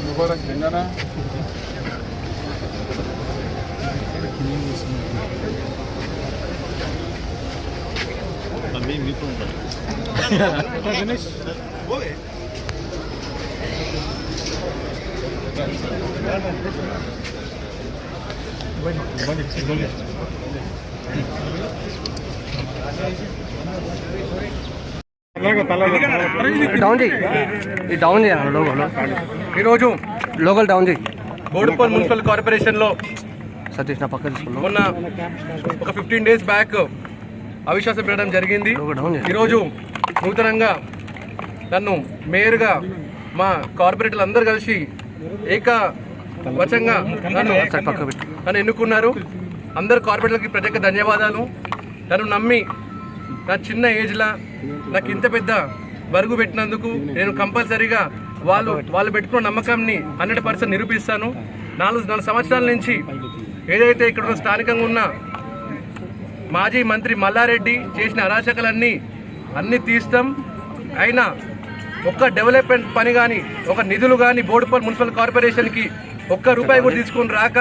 मुबारक Telangana down చేయాలి ఈరోజు local down చేయి బోడుపల్ మున్సిపల్ కార్పొరేషన్లో సతీష్ నా పక్క తీసుకున్నాం. మొన్న ఒక 15 days బ్యాక్ అవిశ్వాసం పెట్టడం జరిగింది. ఈరోజు నూతనంగా నన్ను మేయర్గా మా కార్పొరేటర్లు అందరూ కలిసి ఏకవచంగా నన్ను ఎన్నుకున్నారు. అందరు కార్పొరేటర్లకి ప్రత్యేక ధన్యవాదాలు. నన్ను నమ్మి నా చిన్న ఏజ్లో నాకు ఇంత పెద్ద బరుగు పెట్టినందుకు నేను కంపల్సరీగా వాళ్ళు పెట్టుకున్న నమ్మకాన్ని 100% నిరూపిస్తాను. 4 సంవత్సరాల నుంచి ఏదైతే ఇక్కడ స్థానికంగా ఉన్న మాజీ మంత్రి మల్లారెడ్డి చేసిన అరాచకాలన్నీ తీస్తాం. అయినా ఒక్క డెవలప్మెంట్ పని కానీ ఒక నిధులు కానీ బోడుపల్ మున్సిపల్ కార్పొరేషన్కి ఒక్క రూపాయి కూడా తీసుకొని రాక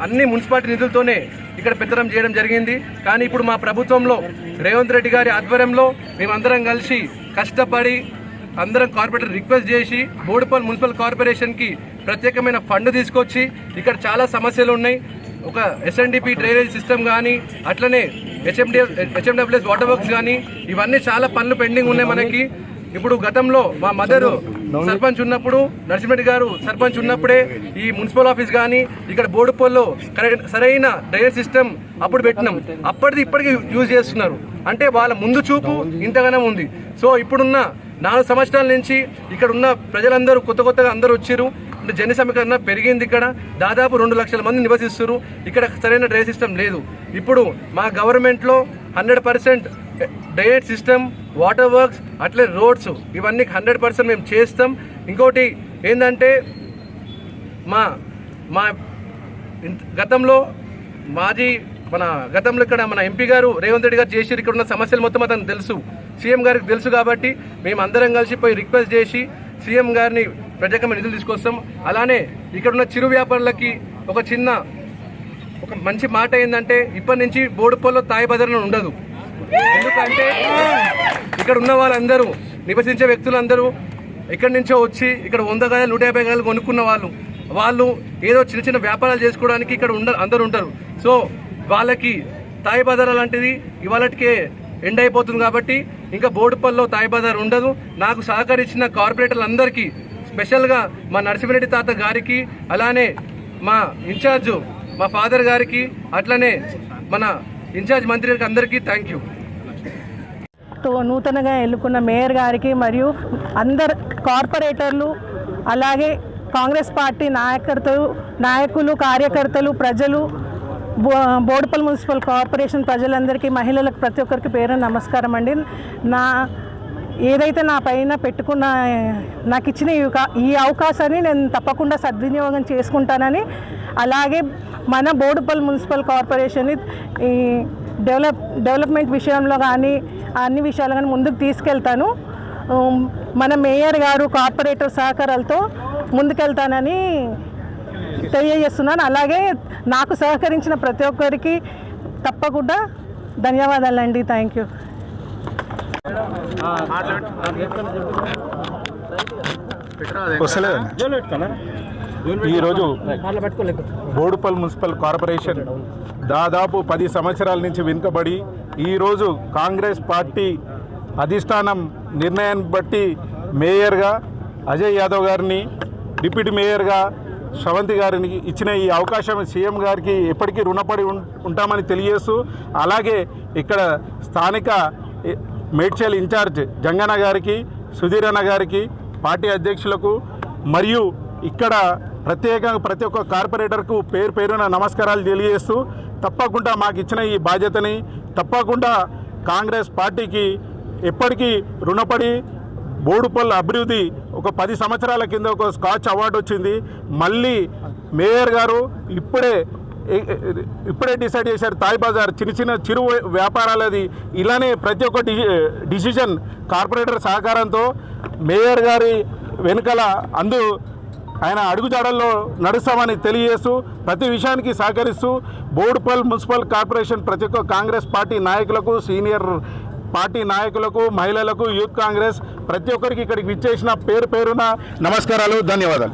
అన్ని మున్సిపాలిటీ నిధులతోనే ఇక్కడ పెత్తనం చేయడం జరిగింది. కానీ ఇప్పుడు మా ప్రభుత్వంలో రేవంత్ రెడ్డి గారి ఆధ్వర్యంలో మేమందరం కలిసి కష్టపడి అందరం కార్పొరేటర్ రిక్వెస్ట్ చేసి బోడుపల్ మున్సిపల్ కార్పొరేషన్కి ప్రత్యేకమైన ఫండ్ తీసుకొచ్చి ఇక్కడ చాలా సమస్యలు ఉన్నాయి. ఒక ఎస్ఎన్డిపి డ్రైనేజ్ సిస్టమ్ కానీ అట్లనే హెచ్ఎండబ్ల్యూఎస్ వాటర్ వర్క్స్ కానీ ఇవన్నీ చాలా పనులు పెండింగ్ ఉన్నాయి మనకి. ఇప్పుడు గతంలో మా మదర్ సర్పంచ్ ఉన్నప్పుడు నరసింహరెడ్డి గారు సర్పంచ్ ఉన్నప్పుడే ఈ మున్సిపల్ ఆఫీస్ కానీ ఇక్కడ బోడుపల్లో సరైన డ్రైనేజ్ సిస్టమ్ అప్పుడు పెట్టినాం. అప్పటిది ఇప్పటికీ యూజ్ చేస్తున్నారు. అంటే వాళ్ళ ముందు చూపు ఇంతగానే ఉంది. సో ఇప్పుడున్న 4 సంవత్సరాల నుంచి ఇక్కడ ఉన్న ప్రజలందరూ కొత్తగా అందరూ వచ్చారు. అంటే జన సమీకరణ పెరిగింది. ఇక్కడ దాదాపు 2 లక్షల మంది నివసిస్తారు. ఇక్కడ సరైన డ్రైనేజ్ సిస్టమ్ లేదు. ఇప్పుడు మా గవర్నమెంట్లో 100% డ్రైనేజ్ సిస్టమ్, వాటర్ వర్క్స్, అట్లే రోడ్స్ ఇవన్నీ 100% మేము చేస్తాం. ఇంకోటి ఏంటంటే మా గతంలో ఇక్కడ మన ఎంపీ గారు రేవంత్ రెడ్డి గారు చేసి ఇక్కడ ఉన్న సమస్యలు మొత్తం అతను తెలుసు, సీఎం గారికి తెలుసు. కాబట్టి మేము అందరం కలిసి పోయి రిక్వెస్ట్ చేసి సీఎం గారిని ప్రత్యేకమైన నిధులు తీసుకొస్తాం. అలానే ఇక్కడ ఉన్న చిరు వ్యాపారులకి ఒక మంచి మాట ఏంటంటే ఇప్పటి నుంచి బోడుపల్లో తాయి బజార్ ఉండదు. ఎందుకంటే ఇక్కడ ఉన్న వాళ్ళందరూ, నివసించే వ్యక్తులందరూ ఎక్కడి నుంచో వచ్చి ఇక్కడ 100 గజాలు 150 గజాలు కొనుక్కున్న వాళ్ళు ఏదో చిన్న చిన్న వ్యాపారాలు చేసుకోవడానికి ఇక్కడ అందరూ ఉంటారు. సో వాళ్ళకి తాయి బజార్ లాంటిది ఇవాళకే ఎండ్ అయిపోతుంది కాబట్టి ఇంకా బోడుపల్లో తాయి బజార్ ఉండదు. నాకు సహకరించిన కార్పొరేటర్లు అందరికీ, స్పెషల్గా మా నరసింహారెడ్డి తాత గారికి, అలానే మా ఇన్ఛార్జు మా ఫాదర్ గారికి, అట్లనే మన ఇన్ఛార్జ్ మంత్రి గారికి అందరికీ థ్యాంక్ యూ. నూతనంగా ఎన్నుకున్న మేయర్ గారికి మరియు అందరు కార్పొరేటర్లు, అలాగే కాంగ్రెస్ పార్టీ నాయకులు, కార్యకర్తలు, ప్రజలు, బోడుపల్ మున్సిపల్ కార్పొరేషన్ ప్రజలందరికీ, మహిళలకు ప్రతి ఒక్కరికి పేరు నమస్కారం అండి. ఏదైతే నా పైన పెట్టుకున్న నాకు ఇచ్చిన ఈ అవకాశాన్ని నేను తప్పకుండా సద్వినియోగం చేసుకుంటానని, అలాగే మన బోడుపల్ మున్సిపల్ కార్పొరేషన్ని ఈ డెవలప్మెంట్ విషయంలో కానీ అన్ని విషయాలు కానీ ముందుకు తీసుకెళ్తాను. మన మేయర్ గారు కార్పొరేటర్ సహకారాలతో ముందుకెళ్తానని తెలియజేస్తున్నాను. అలాగే నాకు సహకరించిన ప్రతి ఒక్కరికి తప్పకుండా ధన్యవాదాలండి. Thank you. ఈరోజు బోడుపల్ మున్సిపల్ కార్పొరేషన్ దాదాపు 10 సంవత్సరాల నుంచి వెనుకబడి, ఈరోజు కాంగ్రెస్ పార్టీ అధిష్టానం నిర్ణయాన్ని బట్టి మేయర్గా అజయ్ యాదవ్ గారిని, డిప్యూటీ మేయర్గా శ్రవంతి గారిని ఇచ్చిన ఈ అవకాశం సీఎం గారికి ఎప్పటికీ రుణపడి ఉంటామని తెలియజేస్తూ, అలాగే ఇక్కడ స్థానిక మేడ్చల్ ఇన్ఛార్జ్ జంగన్న గారికి, సుధీర్ అన్న గారికి, పార్టీ అధ్యక్షులకు మరియు ఇక్కడ ప్రత్యేకంగా ప్రతి ఒక్క కార్పొరేటర్కు పేరున నమస్కారాలు తెలియజేస్తూ, తప్పకుండా మాకు ఇచ్చిన ఈ బాధ్యతని తప్పకుండా కాంగ్రెస్ పార్టీకి ఎప్పటికీ రుణపడి, బోడుపల్ అభివృద్ధి ఒక 10 సంవత్సరాల కింద ఒక స్కాచ్ అవార్డు వచ్చింది. మళ్ళీ మేయర్ గారు ఇప్పుడే డిసైడ్ చేశారు తాయ్ బజార్ చిరు వ్యాపారాలది. ఇలానే ప్రతి ఒక్క డిసిజన్ కార్పొరేటర్ సహకారంతో మేయర్ గారి వెనుకల ఆయన అడుగుజాడల్లో నడుస్తామని తెలియజేస్తూ, ప్రతి విషయానికి సహకరిస్తూ బోడుపల్ మున్సిపల్ కార్పొరేషన్ ప్రతి ఒక్క కాంగ్రెస్ పార్టీ నాయకులకు, సీనియర్ పార్టీ నాయకులకు, మహిళలకు, యూత్ కాంగ్రెస్ ప్రతి ఒక్కరికి ఇక్కడికి విచ్చేసిన పేరున నమస్కారాలు, ధన్యవాదాలు.